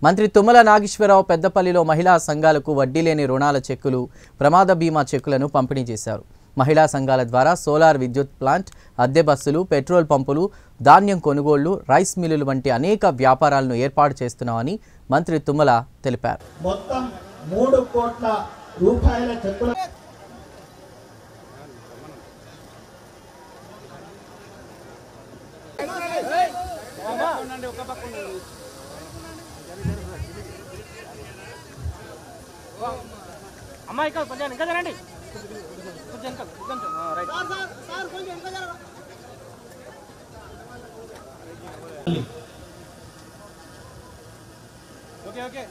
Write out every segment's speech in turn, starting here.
మంత్రి తుమ్మల నాగేశ్వరరావు పెద్దపల్లిలో మహిళా సంఘాలకు వడ్డీ లేని రుణాల చెక్కులు, ప్రమాద బీమా చెక్కులను పంపిణీ చేశారు. మహిళా సంఘాల ద్వారా సోలార్ విద్యుత్ ప్లాంట్, అద్దె బస్సులు, పెట్రోల్ పంపులు, ధాన్యం కొనుగోళ్లు, రైస్ మిల్లులు వంటి అనేక వ్యాపారాలను ఏర్పాటు చేస్తున్నామని మంత్రి తుమ్మల తెలిపారు. మొత్తం 3 కోట్ల రూపాయల చెక్కులు అమ్మాయి కొంచెం ఇంకా జరండి, రైట్ ఓకే ఓకే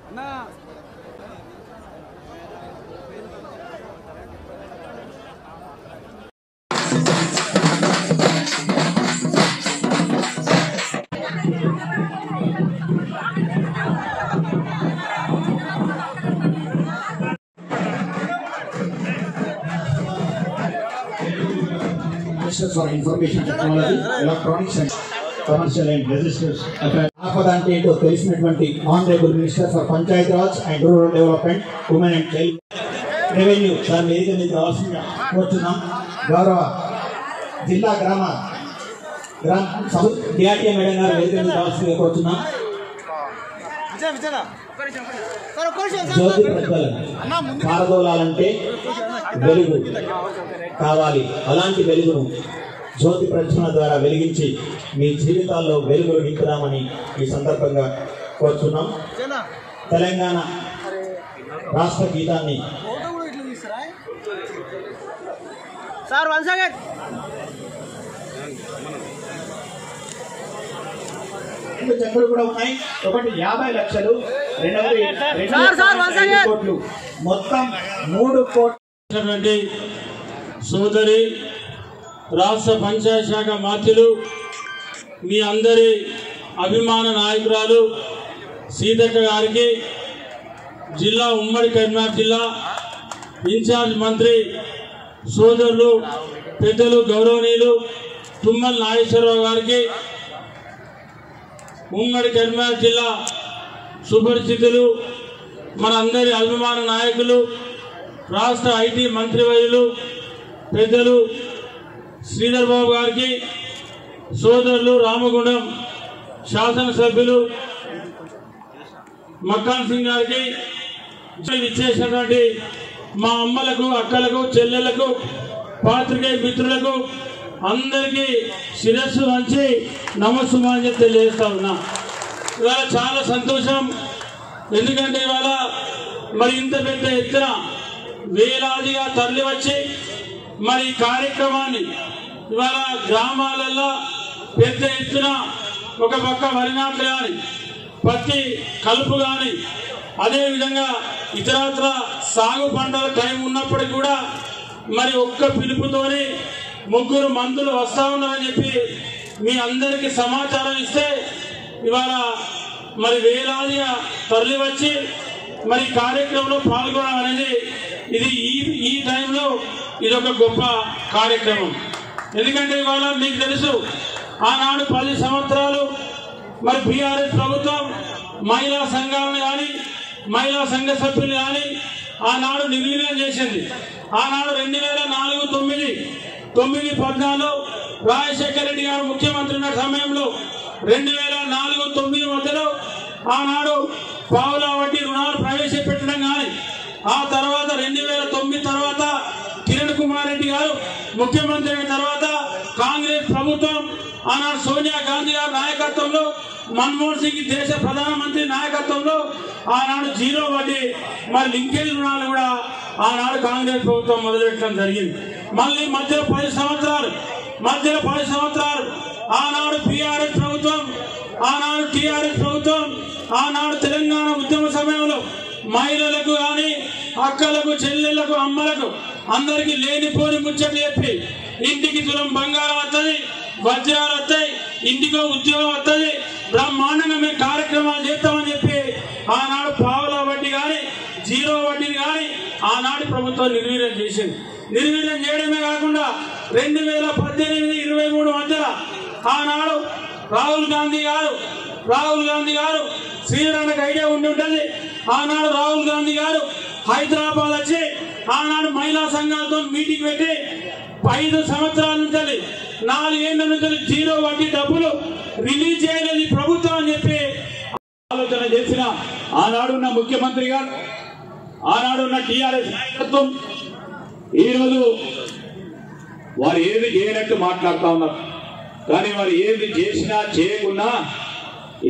అన్నా for Information Technology, Electronics and Commercial and Registers ఆపదంటే ఏంటో తెలిసినటువంటి honourable minister for Panchayat Raj and rural development, women and child revenue దాని వేదిక మీద రావాల్సిందిగా కోరుతున్నాం. గౌరవ జిల్లా గ్రామ డిఆర్టీఏ మేడం గారు వేదిక మీద రావాల్సిందిగా కోరుతున్నాం. జ్యోతి ప్రజ్వలన పారదోలాలంటే వెలుగు కావాలి. అలాంటి వెలుగును జ్యోతి ప్రజ్వలన ద్వారా వెలిగించి మీ జీవితాల్లో వెలుగులు నింపుదామని ఈ సందర్భంగా కోరుతున్నాం. తెలంగాణ రాష్ట్ర గీతాన్ని చెక్కులు కూడా ఉన్నాయి. ఒకటి 50 లక్షలు, రెండవది 2 కోట్లు, మొత్తం 3 కోట్ల. సోదరి రాష్ట్ర పంచాయత్ శాఖ మంత్రులు, మీ అందరి అభిమాన నాయకురాలు సీతక్క గారికి, జిల్లా ఉమ్మడి కరీంనగర్ జిల్లా ఇన్ఛార్జ్ మంత్రి సోదరులు పెద్దలు గౌరవనీయులు తుమ్మల నాగేశ్వరరావు గారికి, ఉమ్మడి కరీంనగర్ జిల్లా సుపరిచితులు మనందరి అభిమాన నాయకులు రాష్ట్ర ఐటీ మంత్రివర్యులు పెద్దలు శ్రీధర్ బాబు గారికి, సోదరులు రామగుండం శాసనసభ్యులు మక్కాన్ సింగ్ గారికి, ఇచ్చేసినటువంటి మా అమ్మలకు, అక్కలకు, చెల్లెలకు, పాత్రికేయ మిత్రులకు అందరికీ శిరస్సు వంచి నమస్సుమాంజలి తెలియజేస్తా ఉన్నా. ఇవాళ చాలా సంతోషం. ఎందుకంటే ఇవాళ మరి ఇంత పెద్ద ఎత్తున వేలాదిగా తరలి వచ్చి మరి ఈ కార్యక్రమాన్ని ఇవాళ గ్రామాలలో పెద్ద ఎత్తున ఒక పక్క వరి నాట్లు కానీ, పత్తి కలుపు కానీ, అదేవిధంగా ఇతరత్ర సాగు పంటల టైం ఉన్నప్పటికీ కూడా మరి ఒక్క పిలుపుతోని 3 మందులు వస్తా ఉన్నారని చెప్పి మీ అందరికీ సమాచారం ఇస్తే ఇవాళ మరి వేలాదిగా తరలి వచ్చి మరి కార్యక్రమంలో పాల్గొనడం అనేది ఇది ఈ టైంలో ఇది ఒక గొప్ప కార్యక్రమం. ఎందుకంటే ఇవాళ మీకు తెలుసు, ఆనాడు 10 సంవత్సరాలు మరి బీఆర్ఎస్ ప్రభుత్వం మహిళా సంఘాలను కానీ, మహిళా సంఘ సభ్యులు కానీ ఆనాడు నిర్వీర్యం చేసింది. ఆనాడు 2004, 9, 14 రాజశేఖర రెడ్డి గారు ముఖ్యమంత్రి ఉన్న సమయంలో 2004, 9 మధ్యలో ఆనాడు పావుల వడ్డీ రుణాలు ప్రవేశపెట్టడం కానీ, ఆ తర్వాత 2009 తర్వాత కిరణ్ కుమార్ రెడ్డి గారు ముఖ్యమంత్రి అయిన తర్వాత కాంగ్రెస్ ప్రభుత్వం ఆనాడు సోనియా గాంధీ గారి నాయకత్వంలో, మన్మోహన్ సింగ్ దేశ ప్రధానమంత్రి నాయకత్వంలో ఆనాడు 0 వడ్డీ మరి లింకేజ్ రుణాలు కూడా ఆనాడు కాంగ్రెస్ ప్రభుత్వం మొదలుపెట్టడం జరిగింది. మళ్ళీ మధ్యలో 10 సంవత్సరాలు ఆనాడు బీఆర్ఎస్ ప్రభుత్వం, ఆనాడు టీఆర్ఎస్ ప్రభుత్వం, ఆనాడు తెలంగాణ ఉద్యమ సమయంలో మహిళలకు కానీ, అక్కలకు, చెల్లెళ్లకు, అమ్మలకు అందరికీ లేనిపోని ముచ్చట్లు చెప్పి ఇంటికి తులం బంగారం వస్తుంది, వజ్రాలు వస్తాయి, ఇంటికో ఉద్యోగం వస్తుంది, బ్రహ్మాండంగా మేము కార్యక్రమాలు చేస్తామని చెప్పి ఆనాడు పావుల వడ్డీ కానీ, 0 వడ్డీని కానీ ఆనాటి ప్రభుత్వం నిర్వీర్యం చేసింది. నిర్వీర్యం చేయడమే కాకుండా 2018-23 మధ్యలో ఆనాడు రాహుల్ గాంధీ గారు శ్రీరానికి ఐడియా ఉండి ఉంటుంది. ఆనాడు రాహుల్ గాంధీ గారు హైదరాబాద్ వచ్చి ఆనాడు మహిళా సంఘాలతో మీటింగ్ పెట్టి 5 సంవత్సరాల నుంచి 4 ఏళ్ల నుంచి 0 వడ్డీ డబ్బులు రిలీజ్ చేయలేదు ప్రభుత్వం అని చెప్పి ఆలోచన చేసిన ఆనాడున్న ముఖ్యమంత్రి గారు, ఆనాడున్న టీఆర్ఎస్ నాయకత్వం ఈరోజు వారు ఏది చేయనట్టు మాట్లాడుతూ ఉన్నారు. కానీ వారు ఏది చేసినా చేయకున్నా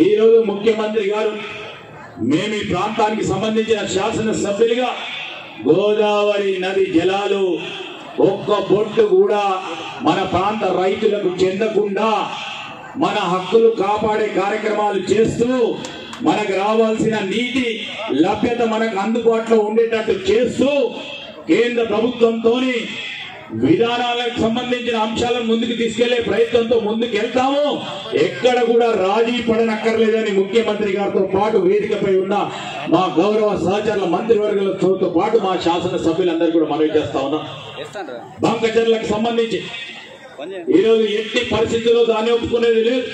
ఈరోజు ముఖ్యమంత్రి గారు మేము ఈ ప్రాంతానికి సంబంధించిన శాసనసభ్యులుగా గోదావరి నది జలాలు ఒక్క బొట్టు కూడా మన ప్రాంత రైతులకు చెందకుండా మన హక్కులు కాపాడే కార్యక్రమాలు చేస్తూ మనకు రావాల్సిన నీటి లభ్యత మనకు అందుబాటులో ఉండేటట్టు చేస్తూ కేంద్ర ప్రభుత్వంతోని విధానాలకు సంబంధించిన అంశాలను ముందుకు తీసుకెళ్లే ప్రయత్నంతో ముందుకు వెళ్తాము. ఎక్కడ కూడా రాజీ పడనక్కర్లేదని ముఖ్యమంత్రి గారితో పాటు వేదికపై ఉన్న మా గౌరవ సహచరుల మంత్రివర్గులతో పాటు మా శాసనసభ్యులందరూ కూడా మనవి చేస్తా ఉన్నాం. బంకచర్లకు సంబంధించి ఈరోజు ఎట్టి పరిస్థితుల్లో దాన్ని ఒప్పుకునేది లేదు.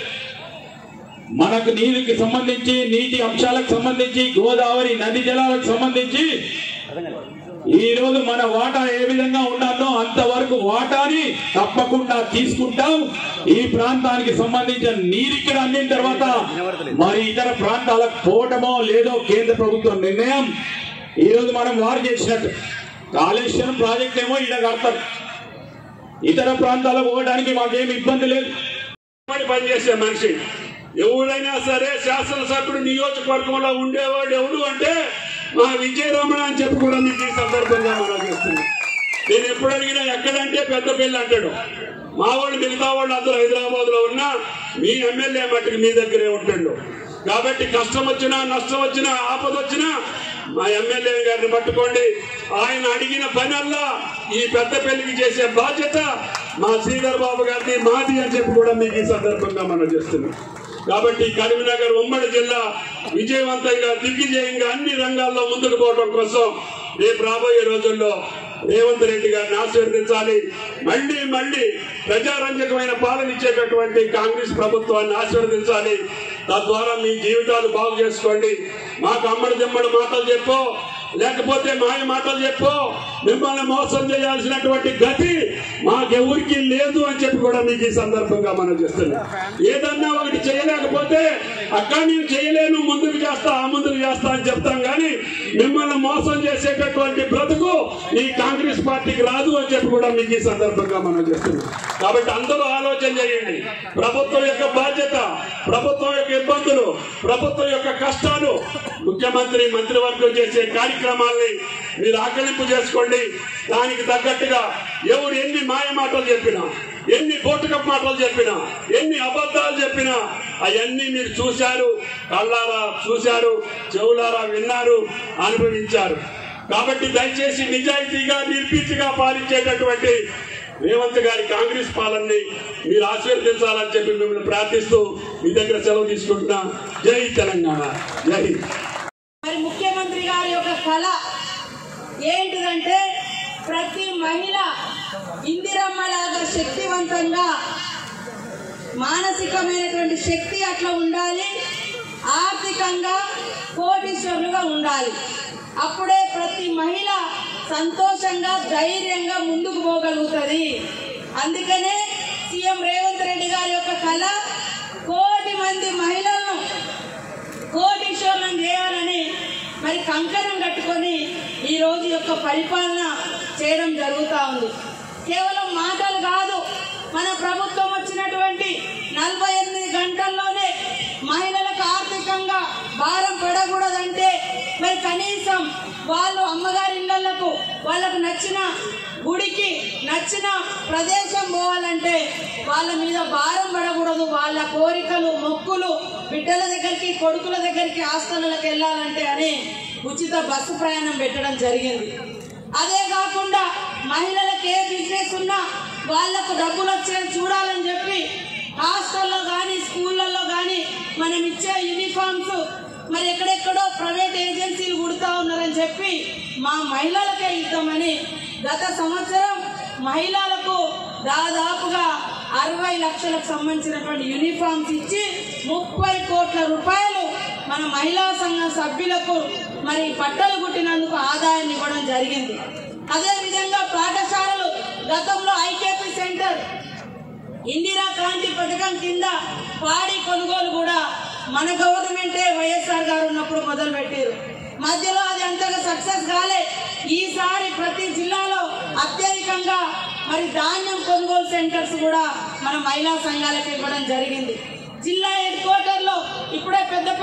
మనకు నీటికి సంబంధించి, నీటి అంశాలకు సంబంధించి, గోదావరి నది జలాలకు సంబంధించి ఈ రోజు మన వాటా ఏ విధంగా ఉండాలో అంతవరకు వాటాని తప్పకుండా తీసుకుంటాం. ఈ ప్రాంతానికి సంబంధించిన నీరు ఇక్కడ అందిన తర్వాత మరి ఇతర ప్రాంతాలకు పోవటమో లేదో కేంద్ర ప్రభుత్వం నిర్ణయం. ఈ రోజు మనం వారు చేసినట్టు కాళేశ్వరం ప్రాజెక్ట్ ఏమో ఇక్కడ కడతారు, ఇతర ప్రాంతాలకు పోవడానికి మాకేమి ఇబ్బంది లేదు. పనిచేసే మనిషి ఎవరైనా సరే శాసనసభ్యుడు నియోజకవర్గంలో ఉండేవాడు ఎవడు అంటే మా విజయరమణ అని చెప్పి కూడా మీకు ఈ సందర్భంగా మనం చేస్తున్నాం. నేను ఎప్పుడు అడిగినా ఎక్కడంటే పెద్దపల్లి అంటాడు. మా వాళ్ళు మిగతా వాళ్ళు అందరూ హైదరాబాద్ లో ఉన్నా మీ ఎమ్మెల్యే మట్టుకు మీ దగ్గరే ఉంటాడు. కాబట్టి కష్టం వచ్చినా, నష్టం వచ్చినా, ఆపద వచ్చినా మా ఎమ్మెల్యే గారిని పట్టుకోండి. ఆయన అడిగిన పనల్లా ఈ పెద్దపల్లికి చేసే బాధ్యత మా శ్రీధర్ బాబు గారిని, మాది అని చెప్పి కూడా మీకు ఈ సందర్భంగా మనం చేస్తున్నాం. కాబట్టి కరీంనగర్ ఉమ్మడి జిల్లా విజయవంతంగా, దిగ్విజయంగా అన్ని రంగాల్లో ముందుకు పోవడం కోసం రేపు రాబోయే రోజుల్లో రేవంత్ రెడ్డి గారిని ఆశీర్వదించాలి. మళ్ళీ ప్రజారంజకమైన పాలన ఇచ్చేటటువంటి కాంగ్రెస్ ప్రభుత్వాన్ని ఆశీర్వదించాలి. తద్వారా మీ జీవితాలు బాగు చేసుకోండి. మాకు అమ్మడి దిమ్మడి మాటలు చెప్పో, లేకపోతే మాయ మాటలు చెప్పో మిమ్మల్ని మోసం చేయాల్సినటువంటి గతి మాకెవరికి లేదు అని చెప్పి కూడా మీకు ఈ సందర్భంగా మనం చేస్తున్నాం. ఏదన్నా ఒకటి చేయలేకపోతే అక్కడ నేను చేయలేను, ముందుకు చేస్తా, ఆ ముందుకు చేస్తా అని చెప్తాం. కానీ మిమ్మల్ని మోసం చేసేటటువంటి బ్రతుకు ఈ కాంగ్రెస్ పార్టీకి రాదు అని చెప్పి కూడా మీకు ఈ సందర్భంగా మనం చేస్తున్నాం. కాబట్టి అందరూ ఆలోచన చేయండి. ప్రభుత్వం యొక్క బాధ్యత, ప్రభుత్వం యొక్క ఇబ్బందులు, ప్రభుత్వం యొక్క కష్టాలు, ముఖ్యమంత్రి మంత్రివర్గం చేసే కార్యక్రమాల్ని మీరు ఆకలింపు చేసుకోండి. దానికి తగ్గట్టుగా ఎవరు ఎన్ని మాయ మాటలు చెప్పినా, ఎన్ని బోటుకప్ మాటలు చెప్పినా, ఎన్ని అబద్ధాలు చెప్పినా అవన్నీ మీరు చూశారు, కళ్ళారా చూశారు, చెవులారా విన్నారు, అనుభవించారు. కాబట్టి దయచేసి నిజాయితీగా, నిర్భీతిగా పాలించేటటువంటి రేవంత్ గారి కాంగ్రెస్ పాలనని మీరు ఆశీర్వదించాలని చెప్పి మిమ్మల్ని ప్రార్థిస్తూ మీ దగ్గర సెలవు తీసుకుంటున్నా. జై తెలంగాణ, జై హింద్. మరి ముఖ్యమంత్రి గారి యొక్క కళ ఏంటిదంటే ప్రతి మహిళ ఇందిరమ్మలాగా శక్తివంతంగా, మానసికమైనటువంటి శక్తి అట్లా ఉండాలి, ఆర్థికంగా కోటీశ్వరులుగా ఉండాలి. అప్పుడే ప్రతి మహిళ సంతోషంగా, ధైర్యంగా ముందుకు పోగలుగుతుంది. అందుకనే సీఎం రేవంత్ రెడ్డి గారి యొక్క కళ 1 కోటి మంది మహిళలను కోటీశ్వరులను చేయాలని మరి కంకణం కట్టుకొని ఈ రోజు యొక్క పరిపాలన చేయడం జరుగుతూ ఉంది. కేవలం మాటలు కాదు, మన ప్రభుత్వం వచ్చినటువంటి 48 గంటల్లోనే మహిళలకు ఆర్థికంగా భారం పడకూడదంటే మరి కనీసం వాళ్ళు అమ్మగారి ఇళ్లకు, వాళ్ళకు నచ్చిన గుడికి, నచ్చిన ప్రదేశం పోవాలంటే వాళ్ళ మీద భారం పడకూడదు. వాళ్ళ కోరికలు, మొక్కులు, బిడ్డల దగ్గరికి, కొడుకుల దగ్గరికి, హాస్టళ్లకు వెళ్ళాలంటే అని ఉచిత బస్సు ప్రయాణం పెట్టడం జరిగింది. అదే కాకుండా మహిళలకు ఏ బిజినెస్ ఉన్నా వాళ్లకు డబ్బులు వచ్చేది చూడాలని చెప్పి హాస్టల్లో కానీ, స్కూళ్ళల్లో కానీ మనం ఇచ్చే యూనిఫామ్స్ మరి ఎక్కడెక్కడో ప్రైవేట్ ఏజెన్సీలు కుడుతా ఉన్నారని చెప్పి మా మహిళలకే ఇద్దామని గత సంవత్సరం మహిళలకు దాదాపుగా 60 లక్షలకు సంబంధించినటువంటి యూనిఫామ్స్ ఇచ్చి 30 కోట్ల రూపాయలు మన మహిళా సంఘం సభ్యులకు మరి బట్టలు కుట్టినందుకు ఆదాయాన్ని ఇవ్వడం జరిగింది. అదేవిధంగా పాఠశాలలు గతంలో ఐకేపీ సెంటర్ ఇందిరా క్రాంతి పథకం కింద పాడి కొనుగోలు కూడా మన గవర్నమెంటే వైఎస్ఆర్ గారు ఉన్నప్పుడు మొదలు పెట్టారు. మధ్యలో అది అంతగా సక్సెస్ కాలే. ఈసారి ప్రతి జిల్లాలో అత్యధికంగా మరి ధాన్యం కొనుగోలు సెంటర్స్ కూడా మన మహిళా సంఘాలకు ఇవ్వడం జరిగింది. జిల్లా హెడ్ క్వార్టర్లో ఇప్పుడే పెద్దపల్లి